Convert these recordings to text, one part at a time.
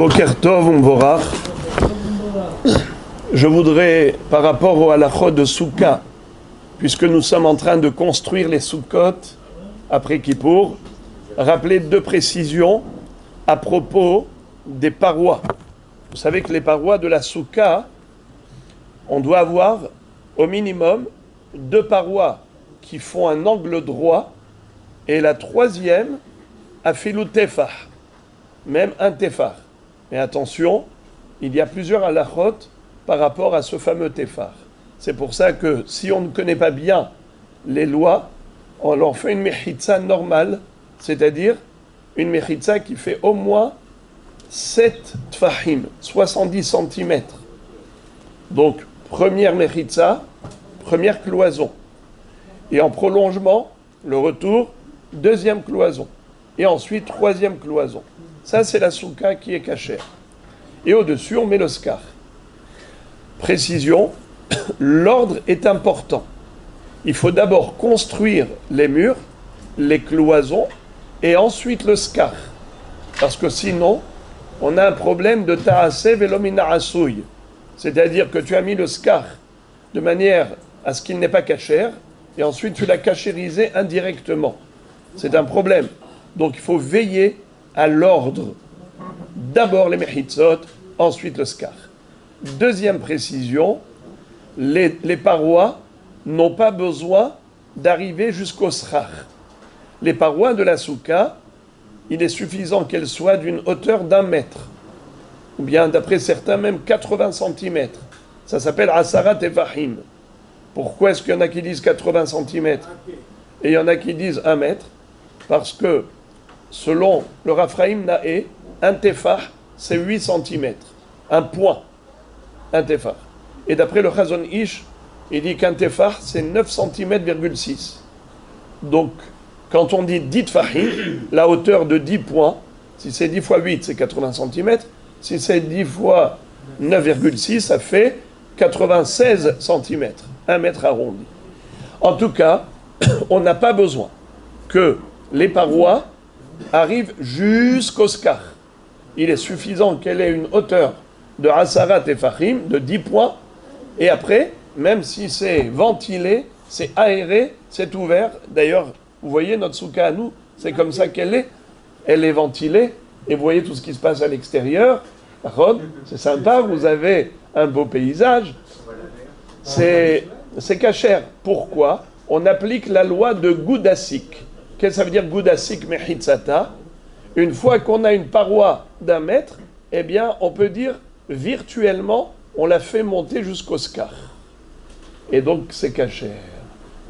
Boker Tov Umvorach. Je voudrais, par rapport au halachot de Souka, puisque nous sommes en train de construire les Soukot après Kippour, rappeler deux précisions à propos des parois. Vous savez que les parois de la Souka, on doit avoir au minimum deux parois qui font un angle droit et la troisième a filou tefah, même un tefah. Mais attention, il y a plusieurs halachot par rapport à ce fameux tefah. C'est pour ça que si on ne connaît pas bien les lois, on leur fait une mechitza normale, c'est-à-dire une mechitza qui fait au moins 7 tfahim, 70 cm. Donc, première mechitza, première cloison. Et en prolongement, le retour, deuxième cloison. Et ensuite, troisième cloison. Ça, c'est la souka qui est cachère. Et au-dessus, on met le scar. Précision, l'ordre est important. Il faut d'abord construire les murs, les cloisons, et ensuite le scar. Parce que sinon, on a un problème de ta'aseh velomina asouy. C'est-à-dire que tu as mis le scar de manière à ce qu'il n'est pas cachère, et ensuite tu l'as cachérisé indirectement. C'est un problème. Donc il faut veiller à l'ordre. D'abord les mechitzot, ensuite le scar. Deuxième précision, les parois n'ont pas besoin d'arriver jusqu'au srach. Les parois de la souka, il est suffisant qu'elles soient d'une hauteur d'1 mètre, ou bien d'après certains même 80 cm. Ça s'appelle asarat tefahim. Pourquoi est-ce qu'il y en a qui disent 80 cm et il y en a qui disent 1 mètre? Parce que selon le Raphaïm Naé, un tefah, c'est 8 cm. Un point. Un tefah. Et d'après le Chazon Ish, il dit qu'un tefah, c'est 9 cm,6. Donc, quand on dit 10 tefahim, la hauteur de 10 points, si c'est 10 fois 8, c'est 80 cm. Si c'est 10 fois 9,6, ça fait 96 cm. 1 mètre arrondi. En tout cas, on n'a pas besoin que les parois arrivent jusqu'au scar. Il est suffisant qu'elle ait une hauteur de asarat tefahim, de 10 points, et après, même si c'est ventilé, c'est aéré, c'est ouvert. D'ailleurs, vous voyez notre souka à nous, c'est comme ça qu'elle est. Elle est ventilée, et vous voyez tout ce qui se passe à l'extérieur. C'est sympa, vous avez un beau paysage. C'est cachère. Pourquoi? On applique la loi de Goudassik. Qu'est-ce que ça veut dire Goudassik mechitzata? Une fois qu'on a une paroi d'1 mètre, eh bien, on peut dire virtuellement, on la fait monter jusqu'au scar. Et donc, c'est cachère.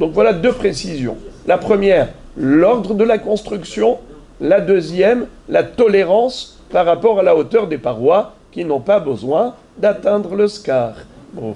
Donc, voilà deux précisions. La première, l'ordre de la construction. La deuxième, la tolérance par rapport à la hauteur des parois qui n'ont pas besoin d'atteindre le scar. Bon,